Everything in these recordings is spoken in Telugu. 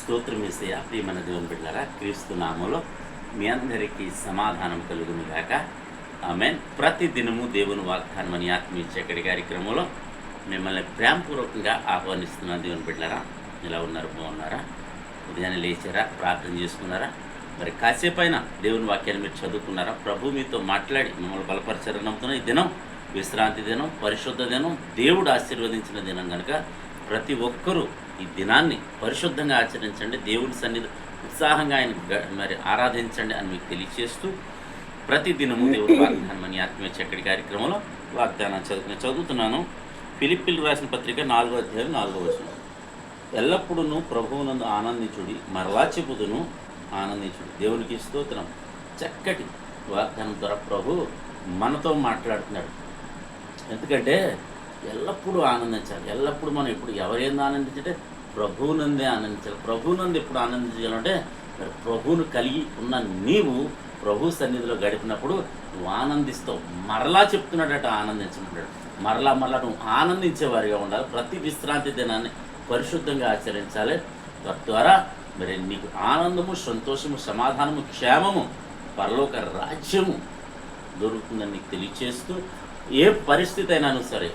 స్తోత్రం యేసయ్యా. ప్రియమైన దేవుని బిడ్డలారా, క్రీస్తు నామములో మీ అందరికీ సమాధానం కలుగును గాక. ఆమేన్. ప్రతి దినము దేవుని వాగ్దానం అని ఆత్మీయ చక్కటి కార్యక్రమంలో మిమ్మల్ని ప్రేమపూర్వకంగా ఆహ్వానిస్తున్నాను. దేవుని బిడ్డలారా, ఎలా ఉన్నారు? బాగున్నారా? ఉదయాన్నే లేచారా? ప్రార్థన చేసుకున్నారా? మరి కాసేపైనా దేవుని వాక్యాన్ని మీరు చదువుకున్నారా? ప్రభు మీతో మాట్లాడి మిమ్మల్ని బలపరిచారని నమ్ముతున్నా. ఈ దినం విశ్రాంతి దినం, పరిశుద్ధ దినం, దేవుడు ఆశీర్వదించిన దినం కనుక ప్రతి ఒక్కరూ ఈ దినాన్ని పరిశుద్ధంగా ఆచరించండి. దేవుని సన్నిధి ఉత్సాహంగా ఆయన మరి ఆరాధించండి అని మీకు తెలియచేస్తూ ప్రతి దినము దేవుడు వాగ్దానం అని ఆత్మీయ చక్కటి కార్యక్రమంలో వాగ్దానం చదువుతున్నాను. ఫిలిప్పీలకు రాసిన పత్రిక 4వ అధ్యాయం 4వ వచనం. ఎల్లప్పుడూ ప్రభువునందు ఆనందించుడి, మరలా చెప్పుదును ఆనందించుడి. దేవునికి స్తోత్రం. చక్కటి వాగ్దానం ద్వారా ప్రభు మనతో మాట్లాడుతున్నాడు. ఎందుకంటే ఎల్లప్పుడూ ఆనందించాలి. ఎల్లప్పుడూ మనం ఎప్పుడు ఎవరేందో ఆనందించంటే ప్రభువునందే ఆనందించాలి. ప్రభువునందు ఎప్పుడు ఆనందించాలంటే మరి ప్రభువును కలిగి ఉన్న నీవు ప్రభు సన్నిధిలో గడిపినప్పుడు నువ్వు ఆనందిస్తావు. మరలా చెప్తున్నాడట ఆనందించమంటాడు. మరలా నువ్వు ఆనందించేవారిగా ఉండాలి. ప్రతి విశ్రాంతి దినాన్ని పరిశుద్ధంగా ఆచరించాలి. తద్వారా మరి నీకు ఆనందము, సంతోషము, సమాధానము, క్షేమము, పరలోక రాజ్యము దొరుకుతుందని నీకు తెలియచేస్తూ ఏ పరిస్థితి అయినా సరే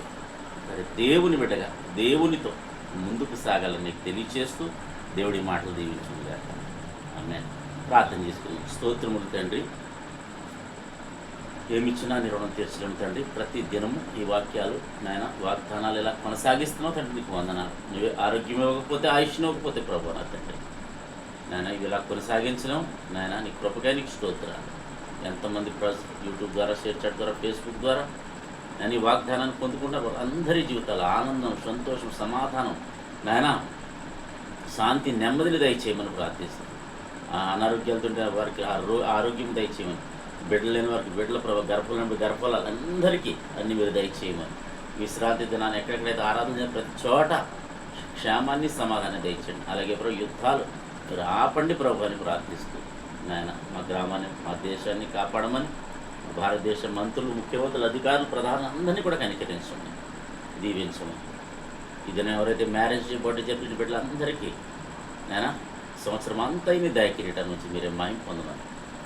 మరి దేవుని బిడ్డగా దేవునితో ముందుకు సాగాలని నీకు తెలియచేస్తూ దేవుడి మాటలు దీవించుగా. ఆమేన్. ప్రార్థన చేసుకున్నాం. స్తోత్రములు తండ్రి, ఏమిచ్చినా నీ రుణం తీర్చలేము తండ్రి. ప్రతి దినము ఈ వాక్యాలు నాయన వాగ్దానాలు ఇలా కొనసాగిస్తున్నావు తండ్రి. నీకు వందనాలు. నువ్వే ఆరోగ్యం ఇవ్వకపోతే, ఆయుష్ ఇవ్వకపోతే ప్రభు నా తండ్రి నాయన ఇవి ఇలా కొనసాగించడం నాయన నీ కృపగా నీకు స్తోత్రాలు. ఎంతమంది యూట్యూబ్ ద్వారా, షేర్ చాట్ ద్వారా, ఫేస్బుక్ ద్వారా నేను ఈ వాగ్దానాన్ని పొందుకుంటారు. అందరి జీవితాలు ఆనందం, సంతోషం, సమాధానం నాయన శాంతి, నెమ్మదిని దయచేయమని ప్రార్థిస్తాను. అనారోగ్యాలతో వారికి ఆరోగ్యం దయచేయమని, బిడ్డలు లేని వారికి బిడ్డల గర్భాలు గర్భాలు అందరికీ అన్ని మీరు దయచేయమని, విశ్రాంతి దినాన్ని ఎక్కడెక్కడైతే ఆరాధన చేసిన ప్రతి చోట క్షేమాన్ని, సమాధానాన్ని దయచేయండి. అలాగే ప్రభు యుద్ధాలు మీరు ఆపండి ప్రభు అని ప్రార్థిస్తూ నాయన మా గ్రామాన్ని, మా దేశాన్ని కాపాడమని, భారతదేశ మంత్రులు, ముఖ్యమంత్రులు, అధికారులు, ప్రధానులు అందరినీ కూడా కనికరించండి, దీవించమని. ఇదనే ఎవరైతే మ్యారేజ్ బర్త్డే చెప్పిన బిడ్డలందరికీ నేను సంవత్సరం అంతా మీ దయకిరీటం నుంచి మీరే మహిమ పొందమని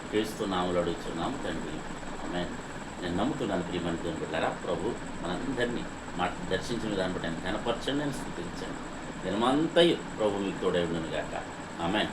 క్రీస్తు నామములో అడుగుతున్నాము తండ్రి. ఆమేన్. నేను నమ్ముతున్నాను. ప్రియమైన దేవుని బిడ్డలారా, ప్రభు మనందరినీ దర్శించిన దాన్ని బట్టి ఆయన కనపరచండి, నేను స్థుతించండి. దినమంతయు ప్రభు మీకు తోడై ఉండును గాక. ఆమేన్.